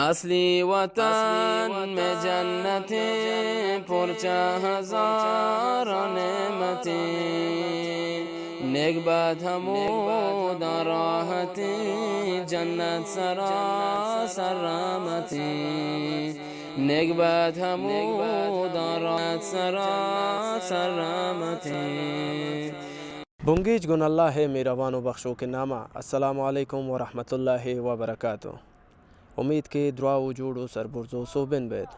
असली वतन में जन्नतें पुरचा हज़ारों नेमतें नेकबत हमूद राहतें जन्नत सरासर रहमतें नेकबत हमूद राहत सरासर रहमतें। बुंगीज गुन अल्लाह है मेरावान व बख्शो के नामा। अस्सलामु अलैकुम व रहमतुल्लाहि व बरकातुहू। उम्मीद के दुआ वजूड़ सरबुरजो सोबिन बेद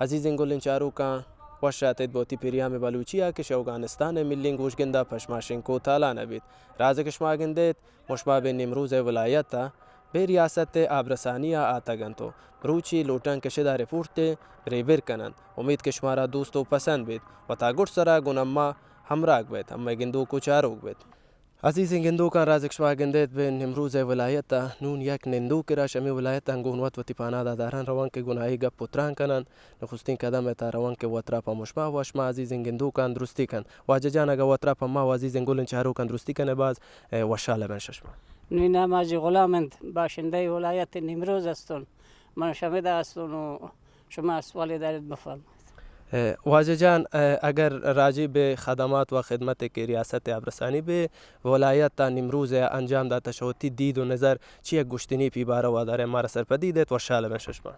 अजीज़ गुलिन चारू का वशात बोती पिरिया में बलूचिया के अफगानिस्तान मिलिंग गोशगिंदा पशमाशिंग को ताला नबीत राज कशमागिंदेत मुशबा बिन निमरूज वलायता बे रियासत आबरसानिया आतगन तो रूची लोटन के शिदारे फूटते रेबिर कनन उम्मीद के शुमारा दोस्तों पसंद बेद वतागुट सरा गुनम्मा हमराग बेत अम्मा गिंदू को चारोग बेत अजीज़ गिंदू का राजकशवा गिंदेत बे निमरूज वलायत नून यक निंदू किरा शमी वलायत अंगूनवत वतिपाना दादारन रवन के गुनाही गप पुत्रान कनन नखुस्तीन कदम एता रवन के वतरा प मुशमा वशमा अजीज़ गिंदू का दुरुस्ती कन वाजजान अगा वतरा प मा अजीज़ गुलन चारो का दुरुस्ती कन बाज वशाल बन शशमा नीना माजी गुलामंत बाशिंदे वलायत निमरूज अस्तन मन शमिदा अस्तन शमा सवाल दारत बफल वाजजान अगर राजी बे खदमात व खिदमत के रियासत आबरसानी बे वलायत निमरूज अंजाम दा तशोती दीद व नज़र चिया गुश्तनी पी बारा वादार हमारा सरपदी देत वशाल में शशमा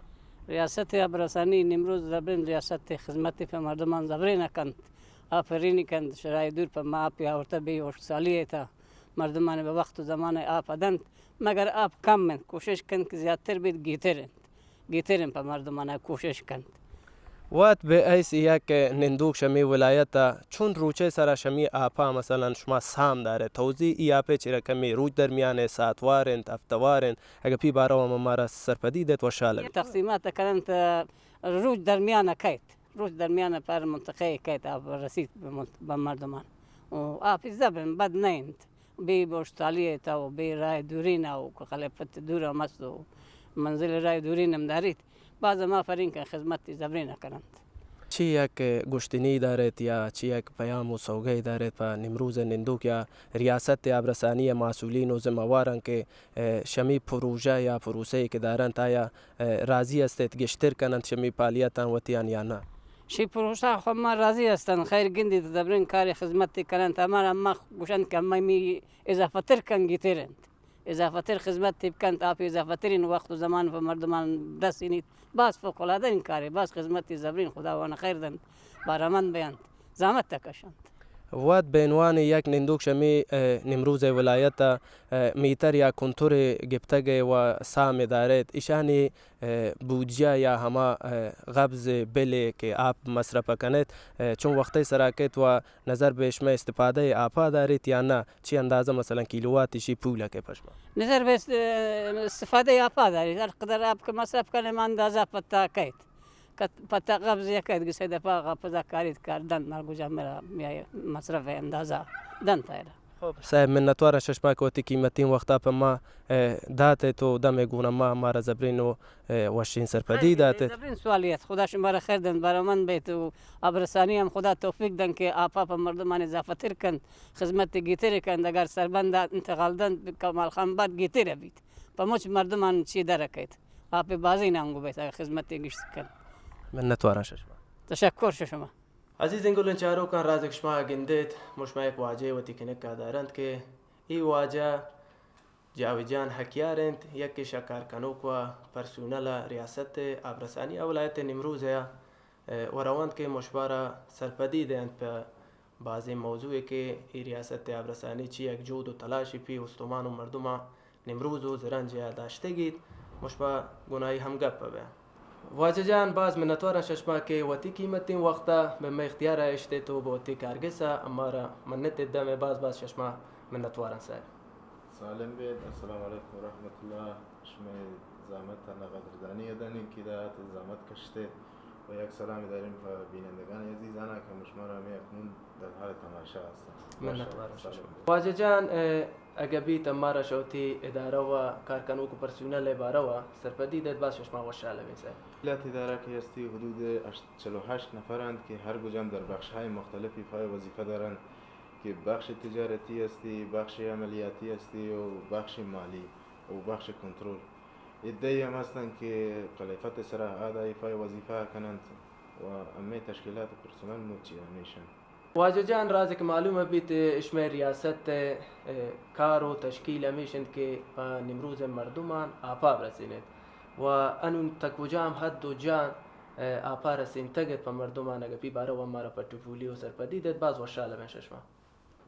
रियासत आबरसानी निमरूज जबरन रियासत खिदमत पे मर्दमान जबरन कंत आफरीनी कंत शराय दूर पर मा आप औरत बे और सालिए था मर्दमान बे वक्त ज़माने आप अदंत मगर आप कम में कोशिश कंत कि ज़्यादातर भी गीतेरन पर मर्दमान कोशिश कंत वत बे ऐसी के निंदूक शमी वलायत चुन रूचे सरा शमी आपा मसलन शुमा साम दारे तोजी ई आपे चिरकमी रूज दरमियान सातवारन हफ्तवारन अगर पी बारा व हमारा सरपदी देत वशाल तकसीमात करंत रूज दरमियान कैत रूज दरमियान पर मंतक़े कैत आप रसीद बमर्दमान और आप इज़बन बद नहीं बे बोश्तालिए था वो बे राय दूरी ना हो खलेफत दूर मस्तो मंजिल राय दूरी नमदारित बाज़ मा फरिन का खिदमत ज़बरन करंत ची एक गुश्तनी दारत या ची एक प्याम व सौगे दारत पर निमरूज निंदू क्या रियासत आबरसानी मासूलिन व ज़िम्मेवारन के शमी फरूजा या फरूसे के दारन ताया राजी अस्तेत गिश्तर कनंत शमी पालियता वतियान याना شی پروسا خو ما راضی هستن خیر گندی دبرین کار خدمت کنند اما ما گوشن که می اضافه تر کن گیترند اضافه تر خدمت کند آپ اضافه ترین وقت و زمان و مردمان دست اینید باز فوق العاده این کاری باز خدمت زبرین خداوند خیر دند بارمان بیان زحمت تکشند وات بعنوان یک نندوک شمی نمروز ولایت میتر یا کنتور گپتگ و سام دارد ایشانی بودجه یا هما قبض بله که آپ مصرف کنید چون وقتی سراکت و نظر به شما استفاده آپا دارید یا نه چی اندازه مثلا کیلوواتشی پوله که پشما نظر به استفاده آپا دارید هر قدر آپ که مصرف کنیم اندازه پتا کید پتا قبض یکید که سه دفعه قبض کارید کردن مرگوجا میرا مصرف اندازه دن تایره خب صاحب منتوار ششما کوتی قیمتین وقتا پر ما داته تو دم گونه ما همارا زبرین و وشین سرپدی داته زبرین سوالیت خدا شما را خیر دن برای من بیت و ابرسانی هم خدا توفیق دن که آپا پر مردمان اضافه تر کن خدمت گیتر کن اگر سربند انتقال دن کمال خان بعد گیتر بیت پر مچ مردمان چی درکید آپ بازی نانگو بیت خدمت گیش کن منتوار ششما تشکر شما عزیز انگولن چارو کان رازق شما گندید مشمع واجه و تکنک دارند که ای واجه جاویجان حکیارند یک شکار کنوک و پرسونل ریاست آبرسانی ولایت نمروز و روند که مشبارا سرپدی دهند په بعضی موضوعی که ای ریاست آبرسانی چی یک جود و تلاشی پی استمان و مردم نمروز و زرنج داشته گید مشبا گناهی هم گپ به واجه جان باز منتوار ششما که وتی قیمتین وقتا به ما اختیار اشته تو بوتی کارگسا امارا منت دم باز ششما منتوارن صاحب سالم بید السلام علیکم و رحمت الله شما زحمت انا قدردانی دانیم که دات زحمت کشته و یک سلام داریم به بینندگان عزیز انا که مشمارا می اکنون در حال تماشا هستم منتوار ششما واجه جان اگبی تمارا شوتی اداره و کارکنو کو پرسونل باره و سرپدی داد باز شما وشاله میشه ملت اداره که هستی حدود 48 نفرند که هر کدام در بخش‌های مختلفی فای وظیفه دارند که بخش تجارتی هستی، بخش عملیاتی هستی و بخش مالی و بخش کنترل ادعی هم هستند که خلیفت سره آده ایفای وظیفه کنند و امی تشکیلات پرسنل موچی همیشن. واجه جان رازی که معلومه بیت اشمه ریاست کار و تشکیل همیشند که نمروز مردمان آپا برسیند و انون تکوجا هم حد و جان آپا رسین تگت پا مردمان اگه پی باره و مارا پتوفولی و سرپدیدت باز وشاله من ششما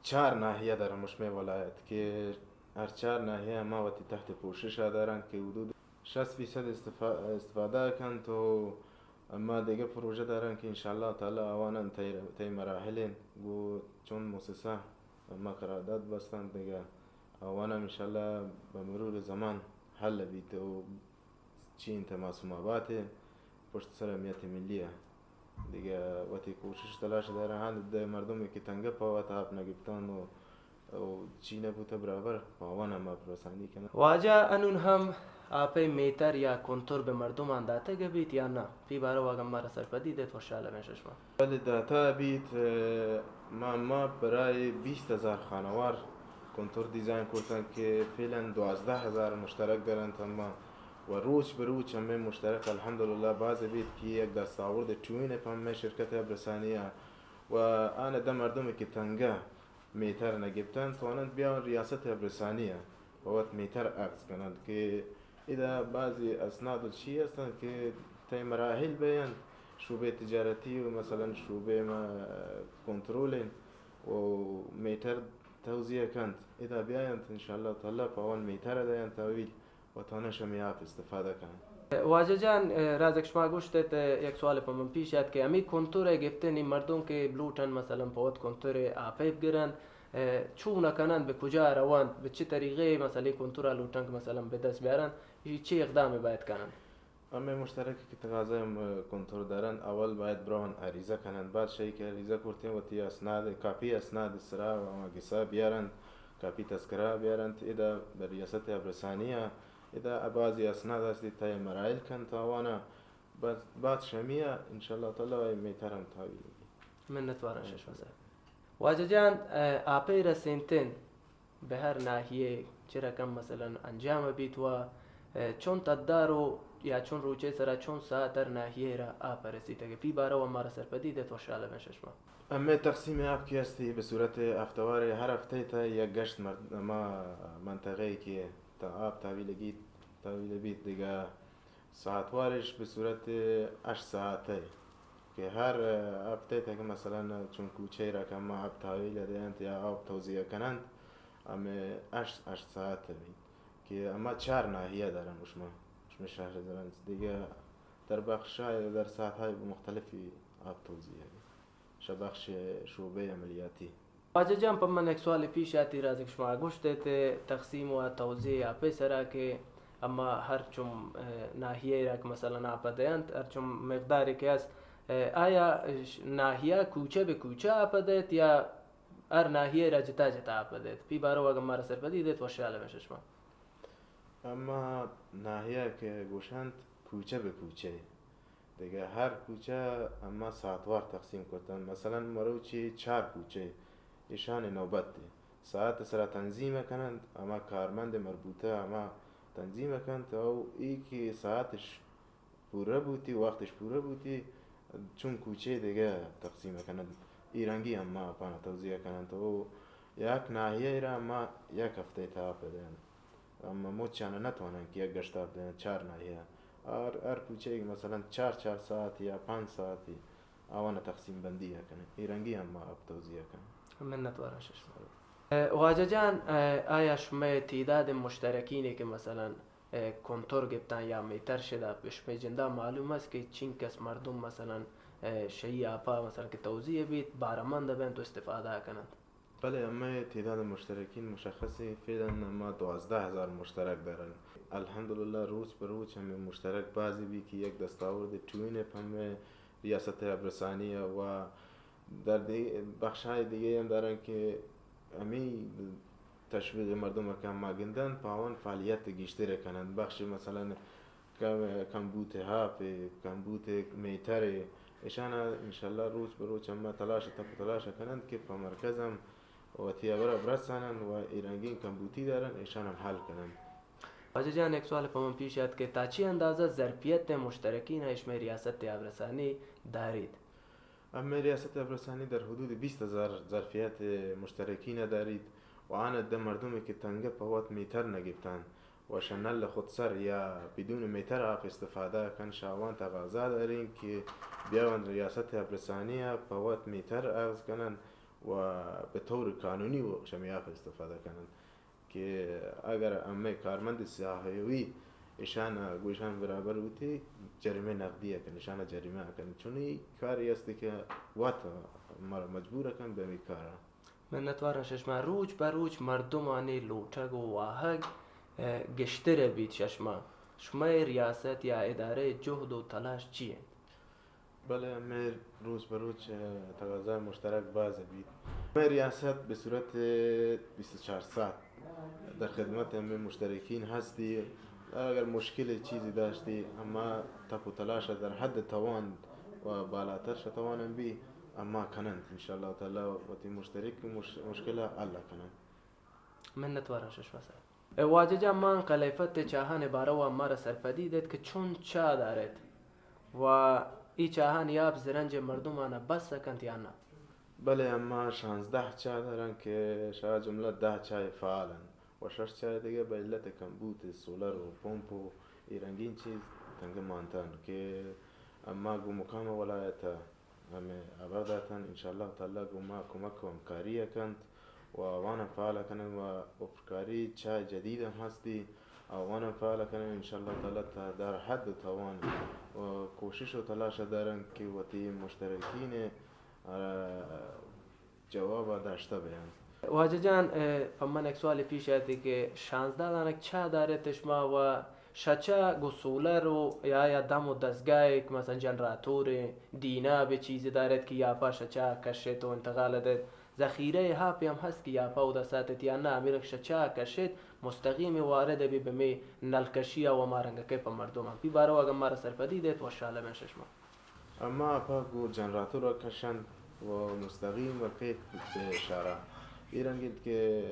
4 ناحیه در مشمه ولایت که هر 4 ناحیه ما وقتی تحت پوشش دارن که حدود 60% استفاده کند و اما دیگه پروژه دارن که انشالله تعالی آوانا تی مراحل و چون مؤسسه اما قرارداد بستند دیگه آوانا انشالله به مرور زمان حل بیت و چی انتماسومابات پشت سر امنیت ملیه دیگه وقتی کوشش تلاش دارن حال ده مردمی که تنگه پا و تاب نگفتن و چی نبوده برابر آوانا ما برسانی کنه. واجه انون هم آپی میتر یا کنتور به مردمان داته گبیت یا نه پی باره واقع مارا سرپدیدت وشاله من ششما ولی داتا بیت ما برای 20,000 خانوار کنتور دیزاین کردن که فعلا 12,000 مشترک دارن اما و روز به روز همه مشترک الحمدلله باز بیت که یک دستاورد چوینه همه شرکت ابرسانیه و آن ده مردمی که تنگه میتر نگفتن توانند بیان ریاست ابرسانیه و وقت میتر عکس کنند که ایده بعضی اسناد و چی هستند که تی مراحل بیان شعبه تجارتی و مثلا شعبه کنترول و میتر توزیع کند ایده بیایند انشالله تعالی پاوان میتر دایند تاویل و تانش میاب استفاده کنند. واجه جان رازک شما گوشتت یک سوال پا من پیش یاد که امی کنتور گفتنی مردم که بلوتن مثلا پاوت کنتور آپی بگیرن چون کنند به کجا روند به چه طریقه مثلا کنتور لوتن که مثلا به دست بیارن چه اقدامی باید کنند؟ همه مشترکی که تقاضای کنتور دارن اول باید بران عریضه کنند بعد شایی که عریضه کرتیم و تی اسناد کاپی اسناد سرا و ماگیسا بیارند کاپی تذکره بیارند ایده به ریاست ابرسانیه ایده بعضی اسناد هستی تای مراحل کن تاوانا بعد شمیه انشالله تعالی میترم تاویل منت وارن شش واسه واجه جان آپی رسینتن به هر ناحیه چه رقم مثلا انجام بیت و چون تدارو یا چون روچه سرا چون ساعت در ناحیه را آب رسیده که پی باره و مارا سرپدیده تو شاله من ششما اما تقسیم آب کی هستی به صورت هفتوار هر هفته تا یک گشت ما منطقه که تا آب تحویل بیت دیگه ساعتوارش به صورت 8 ساعته که هر هفته تا که مثلا چون کوچه را که ما آب تحویل دیند یا آب توزیع کنند اما 8 ساعته بید که اما 4 ناحیه دارن مش شهر دارن دیگه در بخشای در ساعتهای مختلفی آب توزیع بخش شعبه عملیاتی. واجه جان پا من یک سوال پیش آتی رازک شما گوشته تقسیم و توزیع آپی سرا که اما هر چون ناحیه را که مثلا آب دیند هر چون مقداری که است آیا ناحیه کوچه به کوچه آب دید یا هر ناحیه را جتا آب دید پی باره و مارا سرپدیدت و شاله من ششما اما ناحیه که گوشند کوچه به کوچه دیگه هر کوچه اما ساعتوار تقسیم کردن مثلا مروچی 4 کوچه ایشان نوبت ده ساعت سر تنظیم کنند اما کارمند مربوطه اما تنظیم کنند او ای که ساعتش پوره بودی وقتش پوره بودی چون کوچه دیگه تقسیم کنند ایرانگی اما پانا توزیع کنند و یک ناحیه را اما یک هفته تا بدهند اما موچانه نتوانند که یک گشت بدهند 4 ناحیه هر کوچه مثلا 4 ساعت یا 5 ساعتی آوانه تقسیم بندی کنه ایرانگی اما آب توزیع کنه. منت وارش واجه جان آیا شما تعداد مشترکینی که مثلا کنتور گفتن یا میتر شده بشمه جنده معلوم است که چین کس مردم مثلا شیعه آپا مثلا که توزیع بید بارمانده بین تو استفاده کنند؟ بله اما تعداد مشترکین مشخصی فعلا ما 12,000 مشترک دارن الحمدلله روز به روز همه مشترک بعضی بی که یک دستاورد چوینه همه ریاست ابرسانیه و در بخشای دیگه هم دارن که امی تشویق مردم که هم گندن پاون فعالیت گیشتر کنند بخش مثلا کمبوت هاپ کمبوت میتر ایشان انشالله روز به روز هم تلاش کنند که پا مرکز هم و تیابر برسانند و ایرانگین کمبوتی دارن ایشان هم حل کنند. واجه جان یک سوال من پیش آید که تا چی اندازه ظرفیت مشترکین اشمه ریاست ابرسانی دارید؟ اما ریاست ابرسانی در حدود 20,000 ظرفیت مشترکین دارید و آن ده مردمی که تنگه پوات میتر نگیبتن و شنل خودسر یا بدون میتر آب استفاده کن شاوان تقاضا دارین که بیاون ریاست ابرسانی پوات میتر اخذ کنن و به طور قانونی و شمیاف استفاده کنن که اگر امه کارمند ساحوی ایشان گویشان برابر بودی جریمه نقدیه کن ایشان جریمه کن چون این کاری است که وقت مرا مجبور کن به می کارا من نتوارن ششما روج بروج مردمانی لوچگ و واهگ گشتره بید شما ریاست یا اداره جهد و تلاش چیه؟ بله امه روز بروز تقاضا مشترک باز بید امه ریاست به صورت 24 ساعت در خدمت امه مشترکین هستی اگر مشکل چیزی داشتی اما تپ و تلاش در حد توان و بالاتر شتوانن بی اما کنند انشاءالله تعالی و تی مشترک مشکل الله کنند من نتوارن ششما سر واجه جان من قلیفت چاهان باره و امار سرپدی دید که چون چا دارد و ای چاهان یاب زرنج مردمانه بس سکند یا نه؟ بله اما 16 چای دارن که شاید جمله 10 چای فعالن و 6 چای دیگه به علت کمبود سولر و پمپ و رنگین چیز تنگ مانتن که اما گو مقام ولایت همه عبر داتن انشاءالله تعالی گو ما کمک و همکاری کند و وانا فعال کنن و افکاری چای جدید هم هستی وانا فعال کنن انشاءالله تعالی در حد و توان و کوشش و تلاش دارن که وقتی مشترکین جواب داشته بیان واجه جان من یک سوال پیش آیدی که 16 دانک چه داره تشما و شچه گسولر و یا دم و دستگاه که مثلا جنراتور دینا به چیزی دارد که یا پا شچه کشت و انتقال داد ذخیره هاپی هم هست که یا پا و دستاتت یا نه امیرک شچه کشت مستقیم وارد بی بمی نلکشی و مارنگه که پا مردم هم بی باره و اگر مارا سرپدی دید و شاله من ششما اما پا گو جنراتور را کشند و مستقیم و قید به شارع ایرانگید که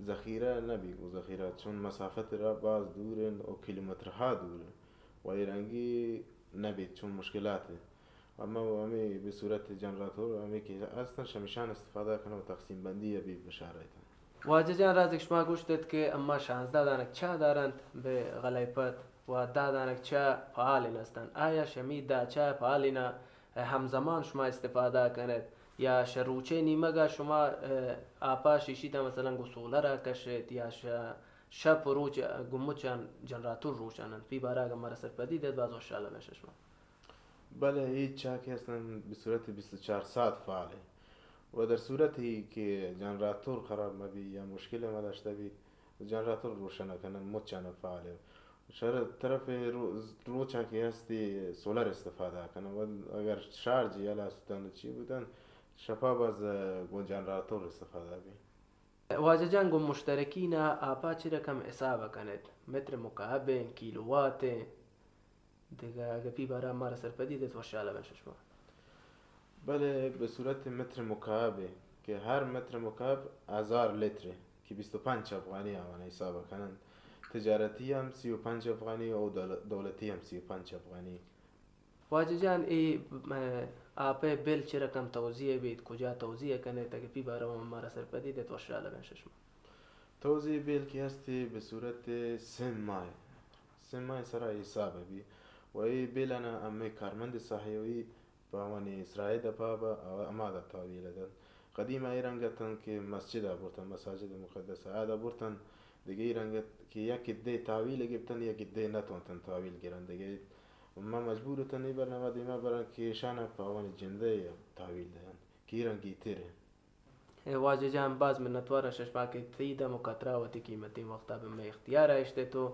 ذخیره نبیگو ذخیره چون مسافت را باز دورن و کیلومترها دوره و ایرانگی نبید چون مشکلاته اما همی به صورت جنراتور همی که اصلا شمیشان استفاده کنه و تقسیم بندی بی بشارایتن واجه جان رازک شما گوشتید که اما 16 دانک چه دارند به غلیپت و 10 دانک چه فعالین هستند آیا شمی 10 چه فعالین همزمان شما استفاده کنید یا شروچه نیمگا شما آپا شیشیتا مثلا گسوله را کشید یا شب روچ گموچان جنراتور روشانند پی باره اگر مرا سرپدی دید باز وشاله میشه شما بله هیچ چاکی هستن به صورت 24 ساعت فعاله و در صورتی که جنراتور خراب مبی یا مشکل ما داشته بی جنراتور روشن کنن مچانه فعاله طرف رو چاکی هستی سولر استفاده کنن و اگر شارژ یا لاستن چی بودن شفا باز گو جنراتور استفاده بی واجه جان گم مشترکین آپا چی رقم حساب کنید متر مکعب کیلووات دیگه اگه پی باره مرا سرپدی دید وشاله میشه شما بله به صورت متر مکعبه که هر متر مکعب 1000 لیتره که 25 افغانی آمانه حساب کنند تجارتی هم 35 افغانی و دولتی هم 35 افغانی واجه جان ای آپه بیل چی رقم توضیح بید کجا توضیح کنه تا که پی باره مرا سرپدی دید وشاله میشه شما توضیح بیل که هستی به صورت 3 ماه سرا حساب بی و ای بیل انا امه کارمند صحیوی باوانی اسرائیل دپا با اما دا تاویل داد قدیم ایرانگتن که مسجد بورتن مساجد مقدسه آده بورتن دیگه ایرانگت که یکی ده تاویل گبتن یکی ده نتونتن تاویل گیرن دیگه ما مجبورتن ای برنامه دیما برن که شانه باوانی جنده تاویل دهن که ایرانگی تیره واجه جان باز من نتوارا ششما که تیده مکترا و تی قیمتی وقتا به می اختیار اشته تو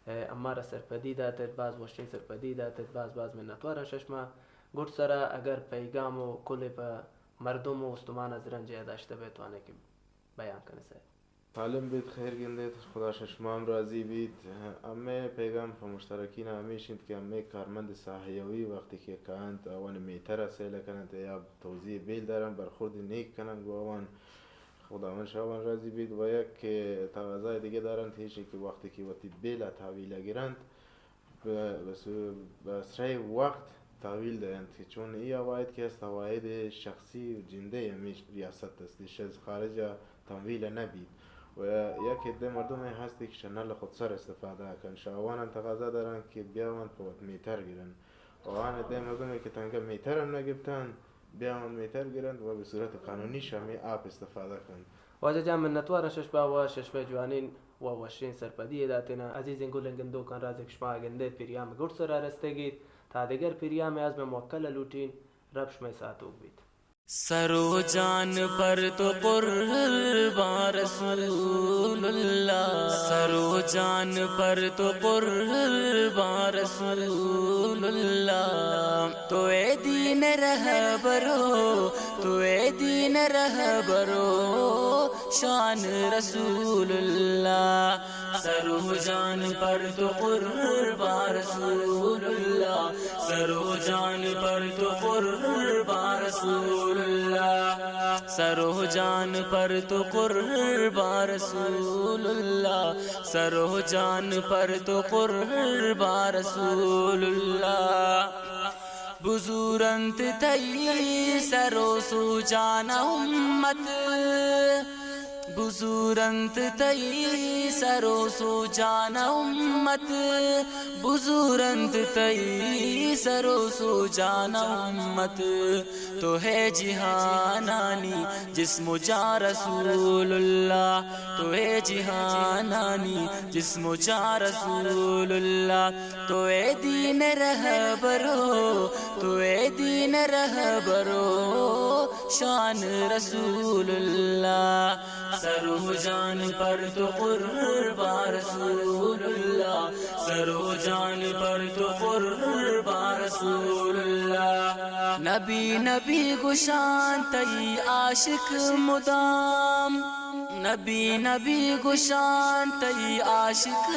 اما را سرپدی داتد باز وشتی سرپدی داتد باز من نتوارا ششما گرد سرا اگر پیغام و کلی با مردم و استمان از رنجه داشته بتوانه که بیان کنه سر سالم بید خیر گندید خدا ششمام راضی بید امه پیغام په مشترکین همیشند که امه کارمند صحیوی وقتی که کاند اوان میتر سیل کنند یا توضیح بیل دارن برخورد نیک کنند و اوان خداوند شاوان راضی بید. و یک تقاضای دیگه دارند هیچی که وقتی که وقتی بیل تحویل گیرند به سرای وقت تحویل دهند، که چون این عواید که است عواید شخصی و جنده همیش ریاست است، دیش از خارج تمویل نبید. و یک عده مردم هستی که شنل خود سر استفاده کن، شاوان هم تقاضا دارن که بیاوند پوت میتر گیرن و آن عده مردمی که تنگه میتر هم نگفتن بیاوند میتر گیرند و به صورت قانونی شمی آپ استفاده کن. واجه جام منتوار ششبا و ششبه جوانین و وشرین سرپدی داتنا عزیزین گلنگن دو کن رازق شما گنده پیریام گرد سر رستگید تا دیگر پیریام از به موکل لوٹین ربش میں ساتوک بید. سر و جان پر تو قربان رسول اللہ، سر و جان پر تو قربان رسول اللہ. تو اے دین رہبرو، تو اے دین رہبرو شان رسول اللہ. سر و جان پر تو قربان رسول اللہ، سر و جان پر تو قربان رسول اللہ، سر و جان پر تو قربان رسول اللہ، سر و جان پر تو قربان رسول اللہ. بزرگنت تئی سر و سو جان امت، بزرگنت تئی سر و سو جان امت، بزرگنت تئی سر و سو جان امت. تو ہے جہانانی جسم و جان رسول اللہ، تو ہے جہانانی جسم و جان رسول اللہ. تو اے دین رہبرو، تو اے دین رہبرو شان رسول اللہ. سر و جان پر تو قربان رسول اللہ، سر و جان پر تو قربان رسول اللہ. نبی نبی گشان تئی عاشق مدام، نبی نبی گشان تئی عاشق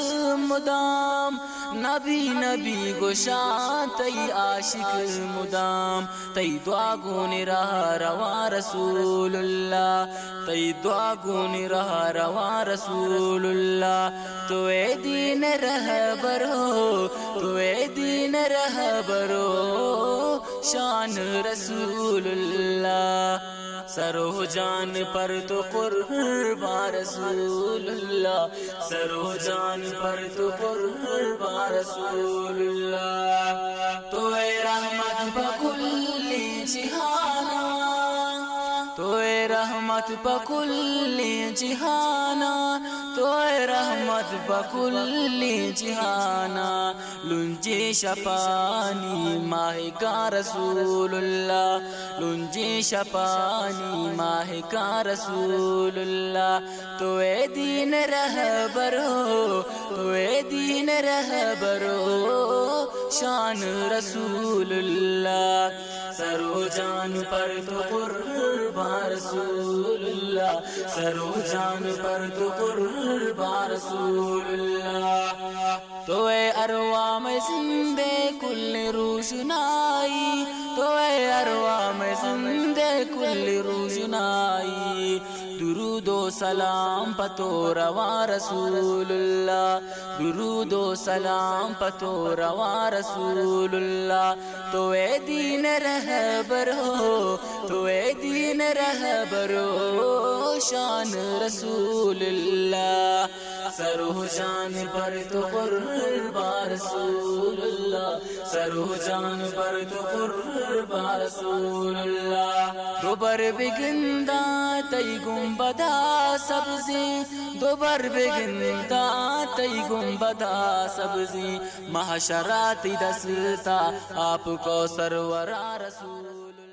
مدام، نبی نبی گشان تئی عاشق مدام. تئی دعا گون راہ روا رسول اللہ، تئی دعا گون راہ روا رسول اللہ. تو اے دین رہبرو، تو اے دین رہبرو شان رسول اللہ. سر و جان پر تو قربان رسول اللہ، سر و جان پر تو قربان رسول اللہ. تو اے رحمت بکل جہانا، تو اے رحمت بکل جہانا، تو اے رحمت بکل جہانا. لنجی شپانی ماہ کا رسول اللہ، لنجی شپانی ماہ کا رسول اللہ. تو اے دین رہبرو، تو اے دین رہبرو شان رسول اللہ. سر و جان پر تو قربان رسول اللہ، سر و جان پر تو قربان رسول اللہ. تو اے ارواح میں زندے کل روشنائی، تو اے ارواح میں زندے کل روشنائی. درود و سلام پتو روا رسول اللہ، درود و سلام پتو روا رسول اللہ. تو اے دین رہبرو، تو اے دین رہبرو شان رسول اللہ. سر و جان پر تو قربان رسول اللہ، سر و جان پر تو قربان رسول اللہ. دوبر بگندہ تئی گنبدہ سبزی، دوبر بگندہ تئی گنبدہ سبزی. محشراتی دستا آپ کو سرورا رسول اللہ.